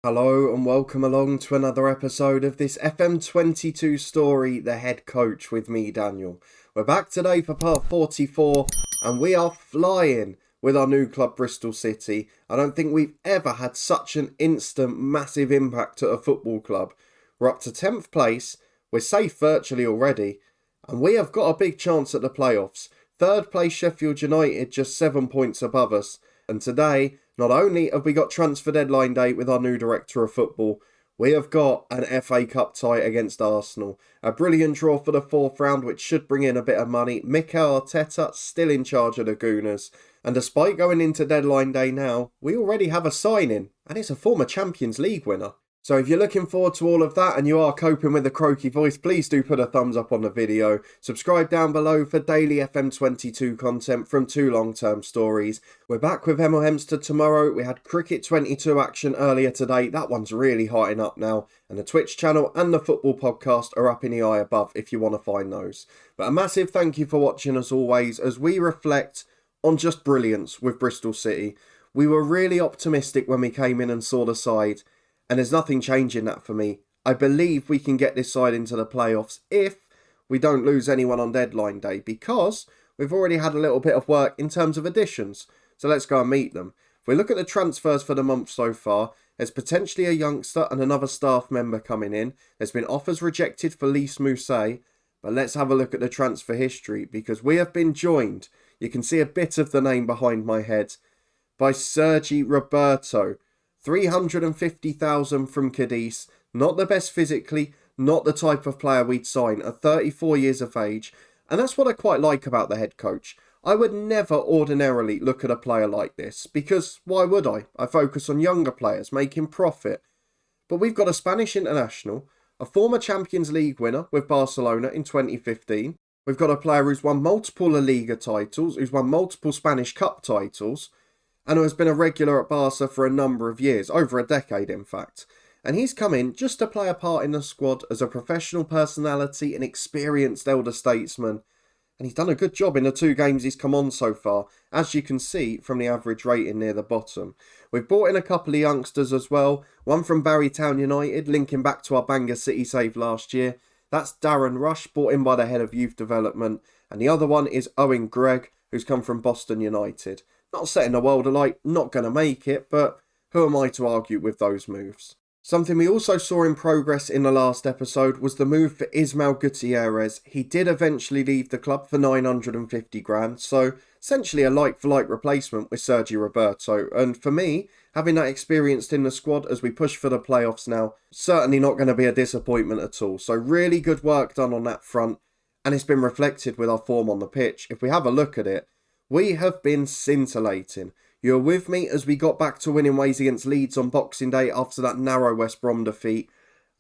Hello and welcome along to another episode of this FM22 story, The Head Coach, with me, Daniel. We're back today for part 44 and we are flying with our new club, Bristol City. I don't think we've ever had such an instant, massive impact at a football club. We're up to 10th place, we're safe virtually already, and we have got a big chance at the playoffs. 3rd place Sheffield United just 7 points above us, and today, not only have we got transfer deadline day with our new director of football, we have got an FA Cup tie against Arsenal. A brilliant draw for the 4th round, which should bring in a bit of money. Mikel Arteta still in charge of the Gooners. And despite going into deadline day now, we already have a signing, and it's a former Champions League winner. So if you're looking forward to all of that and you are coping with a croaky voice, please do put a thumbs up on the video. Subscribe down below for daily FM22 content from 2 long-term stories. We're back with Hemel Hempstead tomorrow. We had Cricket 22 action earlier today. That one's really hotting up now. And the Twitch channel and the football podcast are up in the eye above if you want to find those. But a massive thank you for watching as always as we reflect on just brilliance with Bristol City. We were really optimistic when we came in and saw the side. And there's nothing changing that for me. I believe we can get this side into the playoffs if we don't lose anyone on deadline day, because we've already had a little bit of work in terms of additions. So let's go and meet them. If we look at the transfers for the month so far, there's potentially a youngster and another staff member coming in. There's been offers rejected for Lys Mousset. But let's have a look at the transfer history, because we have been joined, you can see a bit of the name behind my head, by Sergi Roberto. 350,000 from Cadiz, not the best physically, not the type of player we'd sign at 34 years of age, and that's what I quite like about the head coach. I would never ordinarily look at a player like this, because why would I? I focus on younger players, making profit. But we've got a Spanish international, a former Champions League winner with Barcelona in 2015, we've got a player who's won multiple La Liga titles, who's won multiple Spanish Cup titles, and who has been a regular at Barca for a number of years, over a decade in fact. And he's come in just to play a part in the squad as a professional personality and experienced elder statesman. And he's done a good job in the 2 games he's come on so far, as you can see from the average rating near the bottom. We've brought in a couple of youngsters as well, one from Barrytown United, linking back to our Bangor City save last year. That's Darren Rush, brought in by the head of youth development. And the other one is Owen Gregg, who's come from Boston United. Not setting the world alight, not going to make it, but who am I to argue with those moves? Something we also saw in progress in the last episode was the move for Ismael Gutierrez. He did eventually leave the club for 950 grand, so essentially a like-for-like replacement with Sergi Roberto. And for me, having that experienced in the squad as we push for the playoffs now, certainly not going to be a disappointment at all. So really good work done on that front, and it's been reflected with our form on the pitch. If we have a look at it, we have been scintillating. You're with me as we got back to winning ways against Leeds on Boxing Day after that narrow West Brom defeat.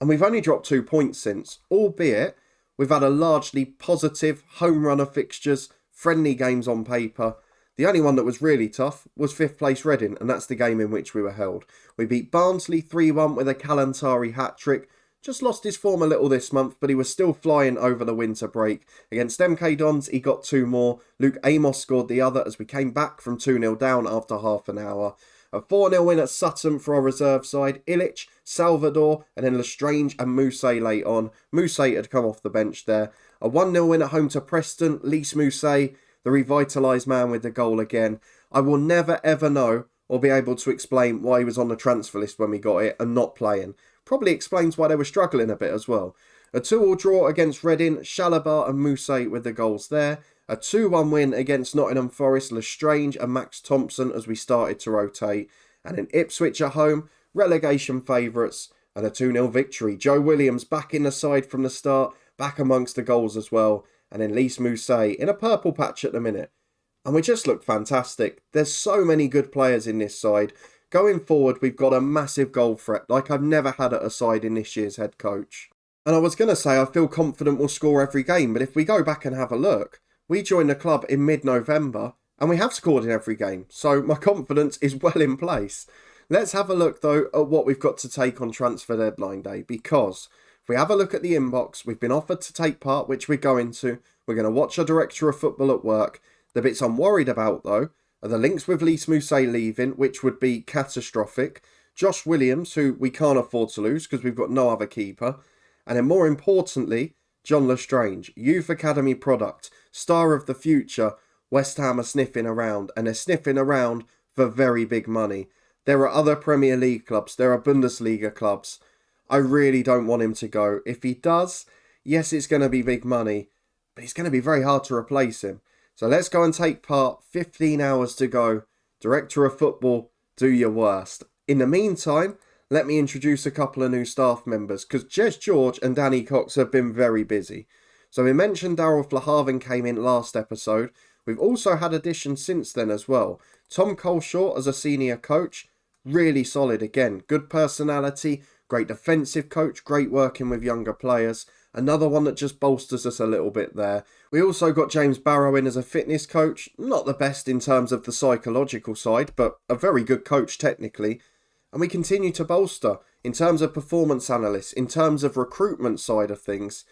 And we've only dropped 2 points since, albeit we've had a largely positive home run of fixtures, friendly games on paper. The only one that was really tough was 5th place Reading, and that's the game in which we were held. We beat Barnsley 3-1 with a Kalantari hat-trick. Just lost his form a little this month, but he was still flying over the winter break. Against MK Dons, he got 2 more. Luke Amos scored the other as we came back from 2-0 down after half an hour. A 4-0 win at Sutton for our reserve side. Illich, Salvador, and then Lestrange and Mousset late on. Mousset had come off the bench there. A 1-0 win at home to Preston. Lys Mousset, the revitalised man with the goal again. I will never ever know or be able to explain why he was on the transfer list when we got it and not playing. Probably explains why they were struggling a bit as well. A 2-2 draw against Reading, Shalabar and Mousset with the goals there. A 2-1 win against Nottingham Forest, Lestrange and Max Thompson as we started to rotate. And in Ipswich at home, relegation favourites and a 2-0 victory. Joe Williams back in the side from the start, back amongst the goals as well. And then Lys Mousset in a purple patch at the minute. And we just look fantastic. There's so many good players in this side. Going forward, we've got a massive goal threat like I've never had at a side in this year's head coach. And I was going to say I feel confident we'll score every game, but if we go back and have a look, we joined the club in mid-November and we have scored in every game, so my confidence is well in place. Let's have a look though at what we've got to take on transfer deadline day, because if we have a look at the inbox, we've been offered to take part, which we're going to. We're going to watch our director of football at work. The bits I'm worried about though are the links with Lys Mousset leaving, which would be catastrophic. Josh Williams, who we can't afford to lose because we've got no other keeper. And then more importantly, John Lestrange, Youth Academy product, star of the future. West Ham are sniffing around, and they're sniffing around for very big money. There are other Premier League clubs, there are Bundesliga clubs. I really don't want him to go. If he does, yes, it's going to be big money, but it's going to be very hard to replace him. So let's go and take part. 15 hours to go. Director of Football, do your worst. In the meantime, let me introduce a couple of new staff members, because Jez George and Danny Cox have been very busy. So we mentioned Daryl Flahaven came in last episode. We've also had additions since then as well. Tom Coleshaw as a senior coach, really solid again. Good personality, great defensive coach, great working with younger players. Another one that just bolsters us a little bit there. We also got James Barrow in as a fitness coach. Not the best in terms of the psychological side, but a very good coach technically. And we continue to bolster in terms of performance analysts, in terms of recruitment side of things.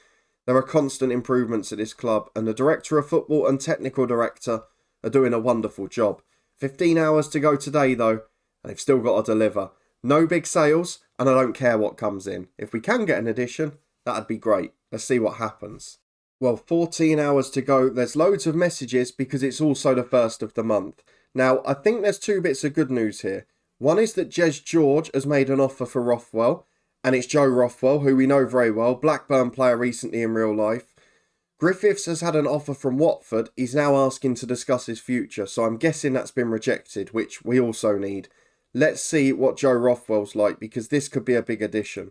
There are constant improvements at this club, and the Director of Football and Technical Director are doing a wonderful job. 15 hours to go today though, and they've still got to deliver. No big sales, and I don't care what comes in. If we can get an addition, that'd be great. Let's see what happens. Well, 14 hours to go. There's loads of messages because it's also the first of the month. Now, I think there's two bits of good news here. One is that Jez George has made an offer for Rothwell, and it's Joe Rothwell, who we know very well, Blackburn player recently in real life. Griffiths has had an offer from Watford. He's now asking to discuss his future, so I'm guessing that's been rejected, which we also need. Let's see what Joe Rothwell's like, because this could be a big addition.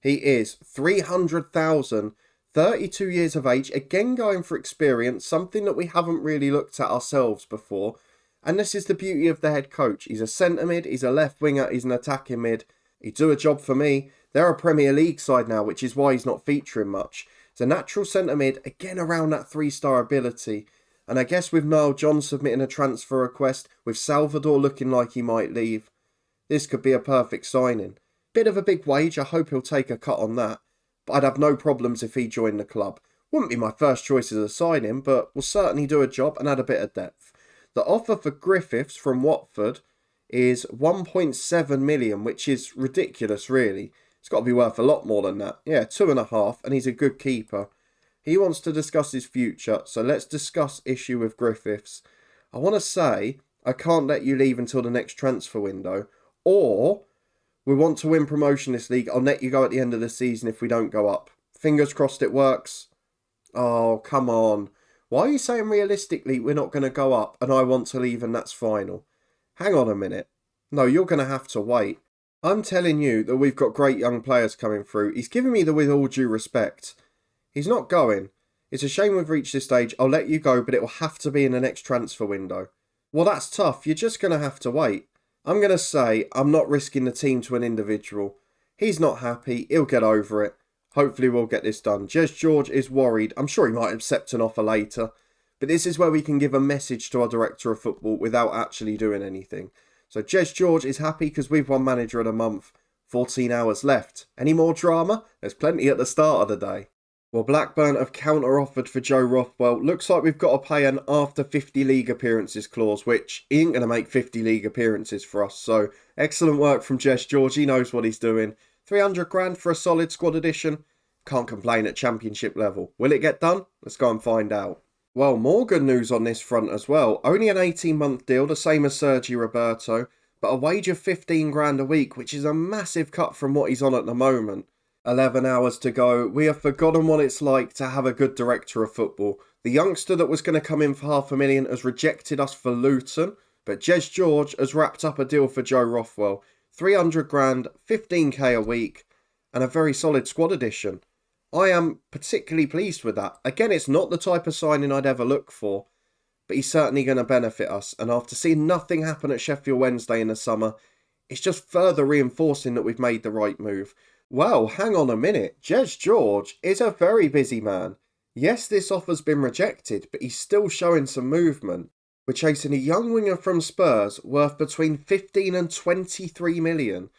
He is 300,000, 32 years of age, again going for experience, something that we haven't really looked at ourselves before. And this is the beauty of the head coach. He's a centre mid, he's a left winger, he's an attacking mid. He'd do a job for me. They're a Premier League side now, which is why he's not featuring much. It's a natural centre mid, again around that 3-star ability. And I guess with Niall John submitting a transfer request, with Salvador looking like he might leave, this could be a perfect signing. Bit of a big wage, I hope he'll take a cut on that. But I'd have no problems if he joined the club. Wouldn't be my first choice as a signing, but will certainly do a job and add a bit of depth. The offer for Griffiths from Watford is 1.7 million, which is ridiculous, really. It's got to be worth a lot more than that. Yeah, 2.5, and he's a good keeper. He wants to discuss his future, so let's discuss issue with Griffiths. I want to say, I can't let you leave until the next transfer window, or we want to win promotion this league. I'll let you go at the end of the season if we don't go up. Fingers crossed it works. Oh, come on. Why are you saying realistically we're not going to go up and I want to leave and that's final? Hang on a minute. No, you're going to have to wait. I'm telling you that we've got great young players coming through. He's giving me the with all due respect. He's not going. It's a shame we've reached this stage. I'll let you go, but it will have to be in the next transfer window. Well, that's tough. You're just going to have to wait. I'm going to say I'm not risking the team to an individual. He's not happy. He'll get over it. Hopefully we'll get this done. Jez George is worried. I'm sure he might accept an offer later. But this is where we can give a message to our Director of Football without actually doing anything. So Jez George is happy because we've won Manager of the Month. 14 hours left. Any more drama? There's plenty at the start of the day. Well, Blackburn have counter-offered for Joe Rothwell. Looks like we've got to pay an after 50 league appearances clause, which he ain't going to make 50 league appearances for us. So excellent work from Jez George. He knows what he's doing. 300 grand for a solid squad addition. Can't complain at championship level. Will it get done? Let's go and find out. Well, more good news on this front as well. Only an 18-month deal, the same as Sergi Roberto, but a wage of 15 grand a week, which is a massive cut from what he's on at the moment. 11 hours to go. We have forgotten what it's like to have a good Director of Football. The youngster that was going to come in for $500,000 has rejected us for Luton, but Jez George has wrapped up a deal for Joe Rothwell. 300 grand, 15k a week, and a very solid squad addition. I am particularly pleased with that. Again, it's not the type of signing I'd ever look for, but he's certainly going to benefit us. And after seeing nothing happen at Sheffield Wednesday in the summer, it's just further reinforcing that we've made the right move. Well, hang on a minute. Jez George is a very busy man. Yes, this offer's been rejected, but he's still showing some movement. We're chasing a young winger from Spurs worth between 15 and 23 million.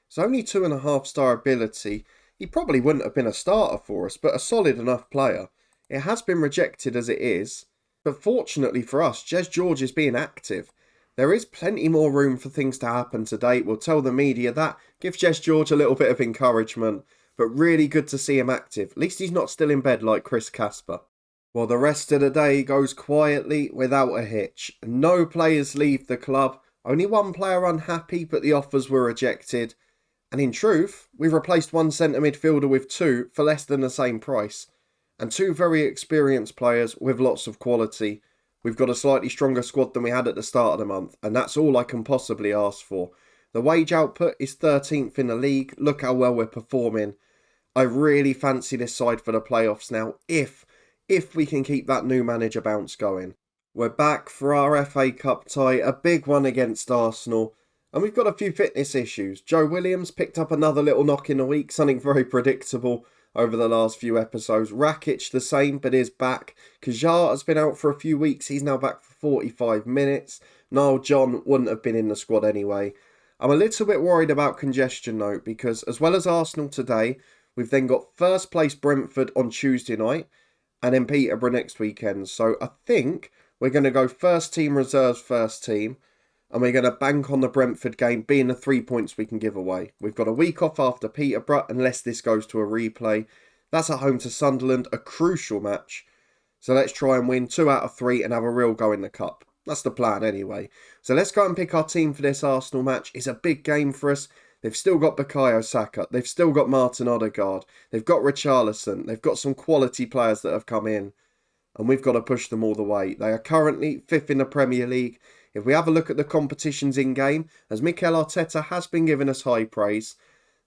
It's only 2.5-star ability. He probably wouldn't have been a starter for us, but a solid enough player. It has been rejected as it is, but fortunately for us, Jez George is being active. There is plenty more room for things to happen today. We'll tell the media that, give Jess George a little bit of encouragement, but really good to see him active. At least he's not still in bed like Chris Casper. Well, the rest of the day goes quietly without a hitch. No players leave the club, only one player unhappy, but the offers were rejected. And in truth, we've replaced one centre midfielder with two for less than the same price. And two very experienced players with lots of quality. We've got a slightly stronger squad than we had at the start of the month, and that's all I can possibly ask for. The wage output is 13th in the league. Look how well we're performing. I really fancy this side for the playoffs now, if we can keep that new manager bounce going. We're back for our FA Cup tie, a big one against Arsenal. And we've got a few fitness issues. Joe Williams picked up another little knock in the week, something very predictable over the last few episodes. Rakic the same, but is back. Kajar has been out for a few weeks. He's now back for 45 minutes. Niall John wouldn't have been in the squad anyway. I'm a little bit worried about congestion though, because as well as Arsenal today, we've then got first place Brentford on Tuesday night and then Peterborough next weekend. So I think we're going to go first team reserves, first team. And we're going to bank on the Brentford game being the 3 points we can give away. We've got a week off after Peterborough unless this goes to a replay. That's at home to Sunderland, a crucial match. So let's try and win 2 out of 3 and have a real go in the cup. That's the plan anyway. So let's go and pick our team for this Arsenal match. It's a big game for us. They've still got Bukayo Saka. They've still got Martin Odegaard. They've got Richarlison. They've got some quality players that have come in. And we've got to push them all the way. They are currently 5th in the Premier League. If we have a look at the competitions in game, as Mikel Arteta has been giving us high praise,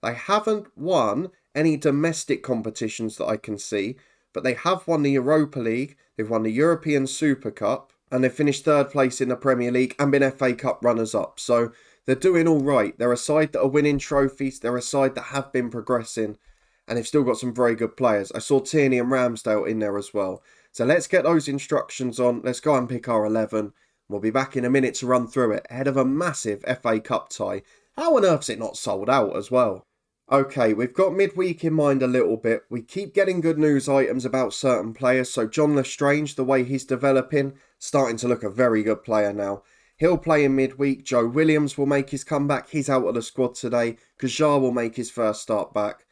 they haven't won any domestic competitions that I can see, but they have won the Europa League, they've won the European Super Cup, and they've finished 3rd place in the Premier League and been FA Cup runners-up. So they're doing all right. They're a side that are winning trophies, they're a side that have been progressing, and they've still got some very good players. I saw Tierney and Ramsdale in there as well. So let's get those instructions on, let's go and pick our 11. We'll be back in a minute to run through it, ahead of a massive FA Cup tie. How on earth's it not sold out as well? Okay, we've got midweek in mind a little bit. We keep getting good news items about certain players, so John Lestrange, the way he's developing, starting to look a very good player now. He'll play in midweek. Joe Williams will make his comeback. He's out of the squad today. Kajar will make his first start back.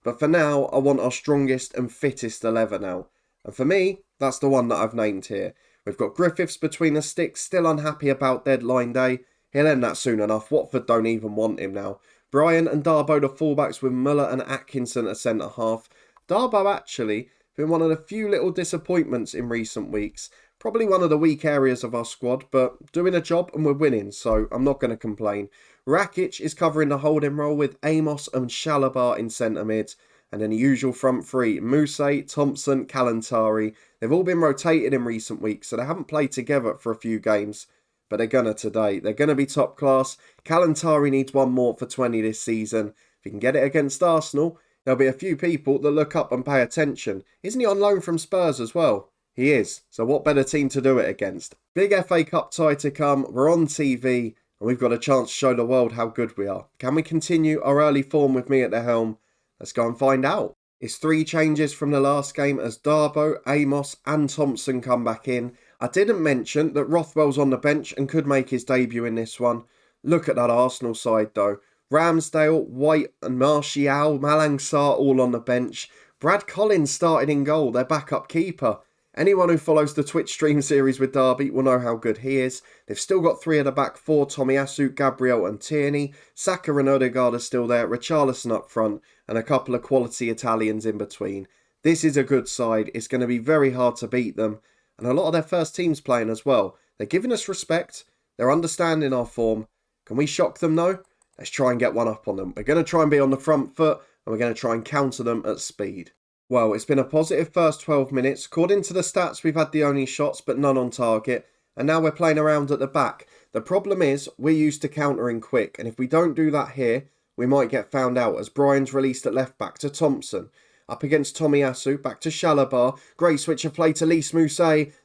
But for now, I want our strongest and fittest 11 now. And for me, that's the one that I've named here. We've got Griffiths between the sticks, still unhappy about deadline day. He'll end that soon enough. Watford don't even want him now. Bryan and Darboe the fullbacks with Muller and Atkinson at centre-half. Darboe actually been one of the few little disappointments in recent weeks. Probably one of the weak areas of our squad, but doing a job and we're winning, so I'm not going to complain. Rakic is covering the holding role with Amos and Shalabar in centre mid. And then the usual front three, Mousse, Thompson, Kalantari. They've all been rotated in recent weeks, so they haven't played together for a few games. But they're going to today. They're going to be top class. Kalantari needs one more for 20 this season. If he can get it against Arsenal, there'll be a few people that look up and pay attention. Isn't he on loan from Spurs as well? He is. So what better team to do it against? Big FA Cup tie to come. We're on TV, and we've got a chance to show the world how good we are. Can we continue our early form with me at the helm? Let's go and find out. It's 3 changes from the last game as Darboe, Amos and Thompson come back in. I didn't mention that Rothwell's on the bench and could make his debut in this one. Look at that Arsenal side though. Ramsdale, White and Martial, Malang Sarr all on the bench. Brad Collins started in goal, their backup keeper. Anyone who follows the Twitch stream series with Derby will know how good he is. They've still got 3 at the back 4, Tomiyasu, Gabriel and Tierney. Saka and Odegaard are still there, Richarlison up front, and a couple of quality Italians in between. This is a good side. It's going to be very hard to beat them. And a lot of their first team's playing as well. They're giving us respect. They're understanding our form. Can we shock them though? Let's try and get one up on them. We're going to try and be on the front foot, and we're going to try and counter them at speed. Well, it's been a positive first 12 minutes. According to the stats, we've had the only shots, but none on target. And now we're playing around at the back. The problem is, we're used to countering quick. And if we don't do that here, we might get found out as Bryan's released at left back to Thompson. Up against Tomiyasu, back to Shalabar. Great switch of play to Lys Mousse.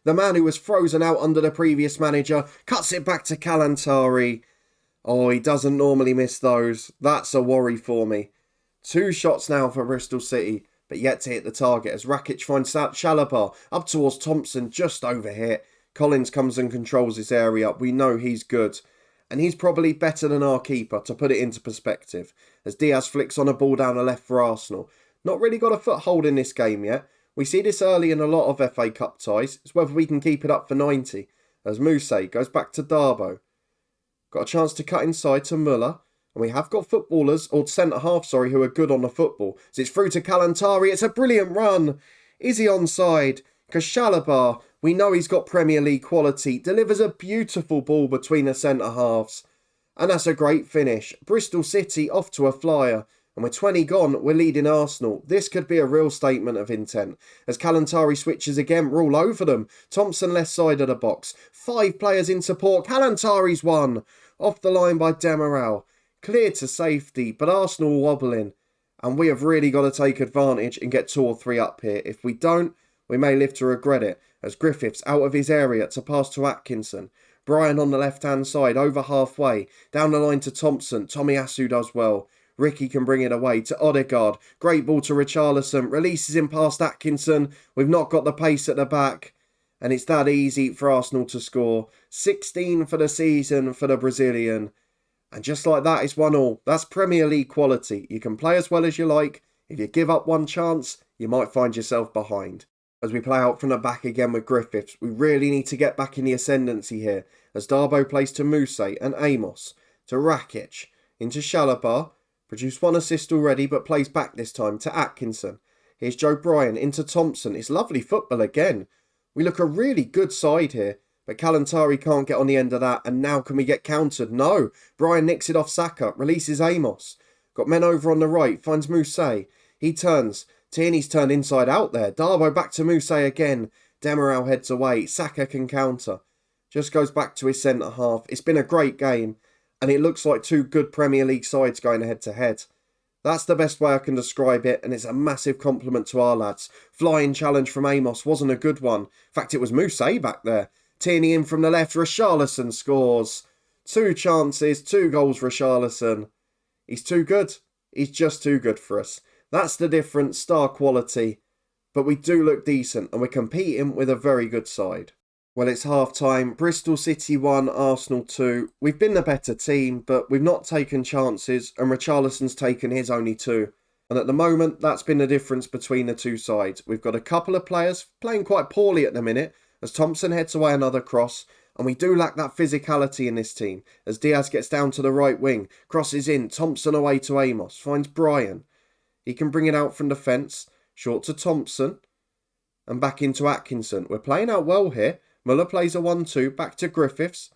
The man who was frozen out under the previous manager. Cuts it back to Kalantari. Oh, he doesn't normally miss those. That's a worry for me. 2 shots now for Bristol City, but yet to hit the target as Rakic finds Shalabar up towards Thompson, just overhit. Collins comes and controls this area. We know he's good. And he's probably better than our keeper, to put it into perspective, as Diaz flicks on a ball down the left for Arsenal. Not really got a foothold in this game yet. We see this early in a lot of FA Cup ties. It's whether we can keep it up for 90, as Mousse goes back to Darboe. Got a chance to cut inside to Muller. And we have got footballers, or centre-half, who are good on the football. As it's through to Kalantari. It's a brilliant run. Is he onside? Because Chalobah, we know he's got Premier League quality, delivers a beautiful ball between the centre-halves. And that's a great finish. Bristol City off to a flyer. And with 20 gone, we're leading Arsenal. This could be a real statement of intent. As Kalantari switches again, we're all over them. Thompson left side of the box. 5 players in support. Kalantari's one. Off the line by Demiral. Cleared to safety, but Arsenal wobbling. And we have really got to take advantage and get 2 or 3 up here. If we don't, we may live to regret it, as Griffiths out of his area to pass to Atkinson. Brian on the left-hand side, over halfway. Down the line to Thompson. Tomiyasu does well. Ricky can bring it away to Odegaard. Great ball to Richarlison. Releases him past Atkinson. We've not got the pace at the back. And it's that easy for Arsenal to score. 16 for the season for the Brazilian. And just like that, it's 1-1. That's Premier League quality. You can play as well as you like. If you give up one chance, you might find yourself behind. As we play out from the back again with Griffiths, we really need to get back in the ascendancy here. As Darboe plays to Mousse and Amos. To Rakic. Into Chalobah. Produced 1 assist already, but plays back this time to Atkinson. Here's Joe Bryan into Thompson. It's lovely football again. We look a really good side here. But Kalantari can't get on the end of that. And now can we get countered? No. Bryan nicks it off Saka. Releases Amos. Got men over on the right. Finds Mousse. He turns. Tierney's turned inside out there. Darboe back to Mousse again. Demiral heads away. Saka can counter. Just goes back to his centre-half. It's been a great game. And it looks like 2 good Premier League sides going head-to-head. That's the best way I can describe it. And it's a massive compliment to our lads. Flying challenge from Amos wasn't a good one. In fact, it was Mousse back there. Tierney in from the left. Richarlison scores. 2 chances. 2 goals Richarlison. He's too good. He's just too good for us. That's the difference, star quality. But we do look decent and we're competing with a very good side. Well, it's half-time. Bristol City 1, Arsenal 2. We've been the better team, but we've not taken chances and Richarlison's taken his only 2. And at the moment, that's been the difference between the 2 sides. We've got a couple of players playing quite poorly at the minute as Thompson heads away another cross. And we do lack that physicality in this team as Diaz gets down to the right wing. Crosses in. Thompson away to Amos. Finds Bryan. He can bring it out from defence. Short to Thompson. And back into Atkinson. We're playing out well here. Muller plays a 1-2. Back to Griffiths.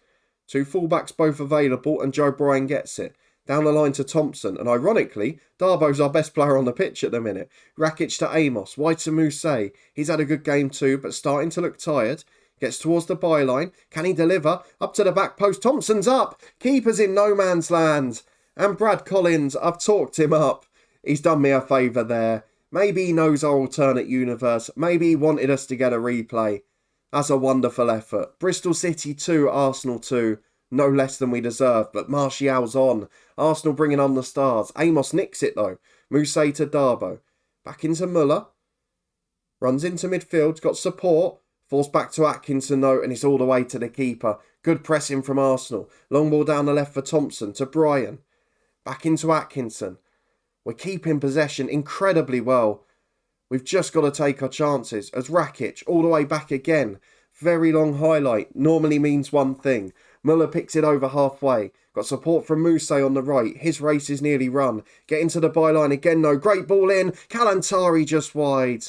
2 fullbacks both available. And Joe Bryan gets it. Down the line to Thompson. And ironically, Darboe's our best player on the pitch at the minute. Rakic to Amos. Wide to Mousse. He's had a good game too, but starting to look tired. Gets towards the byline. Can he deliver? Up to the back post. Thompson's up. Keeper's in no man's land. And Brad Collins, I've talked him up. He's done me a favour there. Maybe he knows our alternate universe. Maybe he wanted us to get a replay. That's a wonderful effort. Bristol City 2, Arsenal 2. No less than we deserve, but Martial's on. Arsenal bringing on the stars. Amos nicks it though. Mousse to Darboe. Back into Muller. Runs into midfield. Got support. Falls back to Atkinson though, and it's all the way to the keeper. Good pressing from Arsenal. Long ball down the left for Thompson to Bryan. Back into Atkinson. We're keeping possession incredibly well. We've just got to take our chances. As Rakic, all the way back again. Very long highlight. Normally means one thing. Muller picks it over halfway. Got support from Mousse on the right. His race is nearly run. Getting to the byline again though. Great ball in. Kalantari just wide.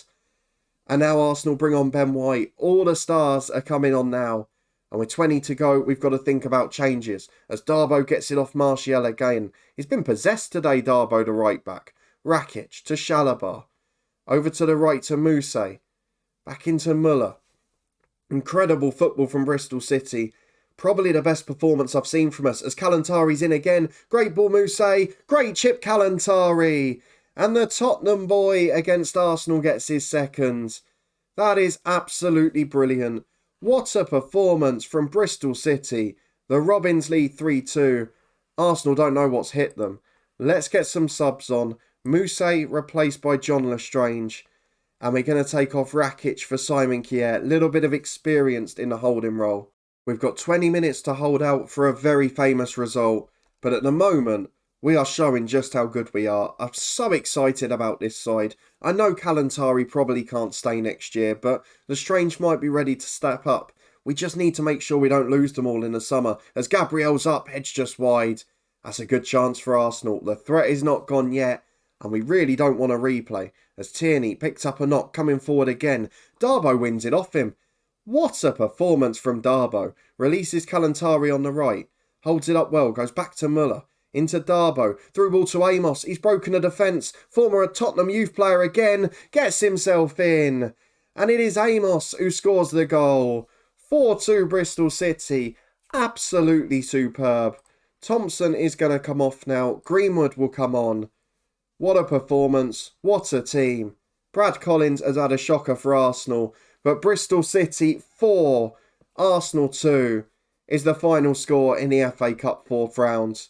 And now Arsenal bring on Ben White. All the stars are coming on now. And with 20 to go, we've got to think about changes. As Darboe gets it off Martial again. He's been possessed today, Darboe, the right back. Rakic to Chalobah. Over to the right to Mousse. Back into Muller. Incredible football from Bristol City. Probably the best performance I've seen from us as Kalantari's in again. Great ball Mousse. Great chip Kalantari. And the Tottenham boy against Arsenal gets his second. That is absolutely brilliant. What a performance from Bristol City. The Robins lead 3-2. Arsenal don't know what's hit them. Let's get some subs on. Mousse replaced by John Lestrange. And we're going to take off Rakic for Simon Kjaer. Little bit of experience in the holding role. We've got 20 minutes to hold out for a very famous result. But at the moment, we are showing just how good we are. I'm so excited about this side. I know Kalantari probably can't stay next year, but the Strange might be ready to step up. We just need to make sure we don't lose them all in the summer. As Gabriel's up, heads just wide. That's a good chance for Arsenal. The threat is not gone yet, and we really don't want a replay. As Tierney picks up a knock, coming forward again. Darboe wins it off him. What a performance from Darboe. Releases Kalantari on the right. Holds it up well, goes back to Muller. Into Darboe. Through ball to Amos. He's broken a defence. Former Tottenham youth player again. Gets himself in. And it is Amos who scores the goal. 4-2 Bristol City. Absolutely superb. Thompson is going to come off now. Greenwood will come on. What a performance. What a team. Brad Collins has had a shocker for Arsenal. But Bristol City 4, Arsenal 2 is the final score in the FA Cup 4th round.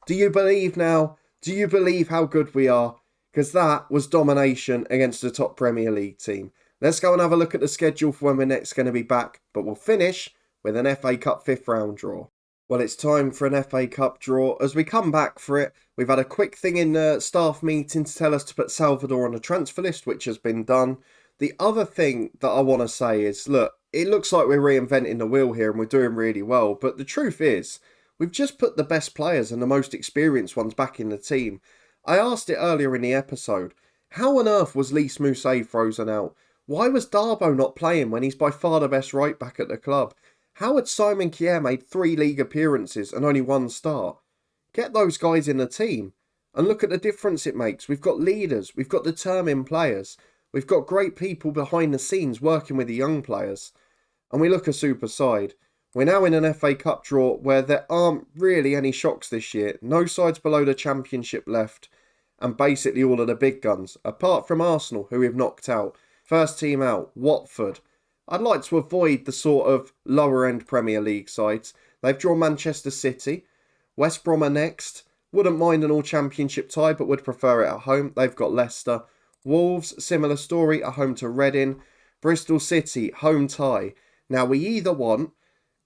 Do you believe now? Do you believe how good we are? Because that was domination against the top Premier League team. Let's go and have a look at the schedule for when we're next going to be back. But we'll finish with an FA Cup 5th round draw. Well, it's time for an FA Cup draw. As we come back for it, we've had a quick thing in the staff meeting to tell us to put Salvador on the transfer list, which has been done. The other thing that I want to say is, look, it looks like we're reinventing the wheel here and we're doing really well. But the truth is, we've just put the best players and the most experienced ones back in the team. I asked it earlier in the episode. How on earth was Lys Mousset frozen out? Why was Darboe not playing when he's by far the best right back at the club? How had Simon Kjaer made 3 league appearances and only 1 start? Get those guys in the team and look at the difference it makes. We've got leaders. We've got determined players. We've got great people behind the scenes working with the young players. And we look a super side. We're now in an FA Cup draw where there aren't really any shocks this year. No sides below the Championship left. And basically all of the big guns. Apart from Arsenal, who we've knocked out. First team out, Watford. I'd like to avoid the sort of lower end Premier League sides. They've drawn Manchester City. West Brom are next. Wouldn't mind an all Championship tie, but would prefer it at home. They've got Leicester. Wolves, similar story, are home to Reading. Bristol City, home tie. Now we either want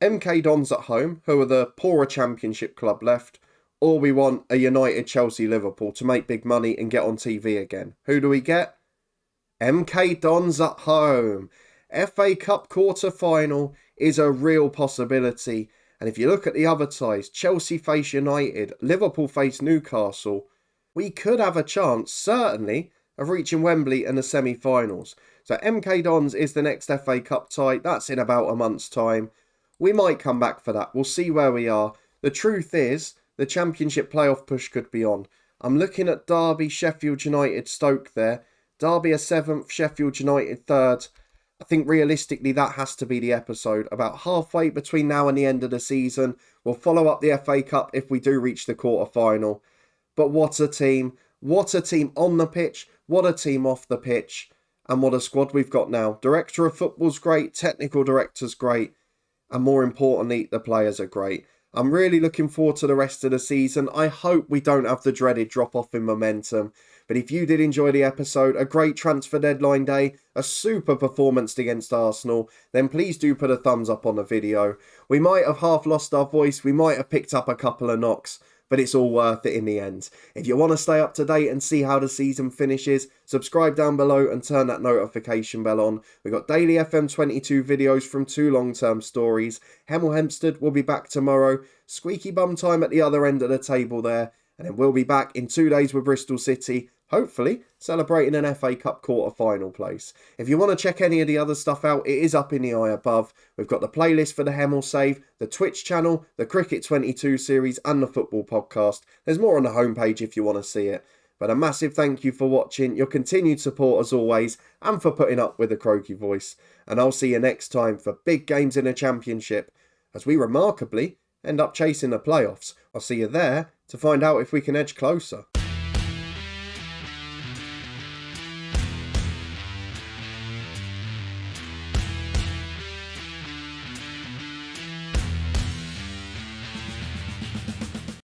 MK Dons at home, who are the poorer Championship club left, or we want a United, Chelsea, Liverpool to make big money and get on TV again. Who do we get? MK Dons at home. FA Cup quarter-final is a real possibility. And if you look at the other ties, Chelsea face United, Liverpool face Newcastle, we could have a chance, certainly, of reaching Wembley in the semi-finals. So MK Dons is the next FA Cup tie. That's in about a month's time. We might come back for that. We'll see where we are. The truth is, the Championship playoff push could be on. I'm looking at Derby, Sheffield United, Stoke there. Derby are 7th, Sheffield United 3rd. I think realistically that has to be the episode. About halfway between now and the end of the season. We'll follow up the FA Cup if we do reach the quarter-final. But what a team. What a team on the pitch. What a team off the pitch. And what a squad we've got now. Director of football's great. Technical director's great. And more importantly, the players are great. I'm really looking forward to the rest of the season. I hope we don't have the dreaded drop-off in momentum. But if you did enjoy the episode, a great transfer deadline day, a super performance against Arsenal, then please do put a thumbs up on the video. We might have half lost our voice, we might have picked up a couple of knocks, but it's all worth it in the end. If you want to stay up to date and see how the season finishes, subscribe down below and turn that notification bell on. We've got daily FM22 videos from 2 long-term stories. Hemel Hempstead will be back tomorrow. Squeaky bum time at the other end of the table there. And then we'll be back in 2 days with Bristol City, hopefully celebrating an FA Cup quarter-final place. If you want to check any of the other stuff out, it is up in the eye above. We've got the playlist for the Hemel Save, the Twitch channel, the Cricket 22 series and the football podcast. There's more on the homepage if you want to see it. But a massive thank you for watching, your continued support as always, and for putting up with the croaky voice. And I'll see you next time for big games in the Championship, as we remarkably end up chasing the playoffs. I'll see you there to find out if we can edge closer.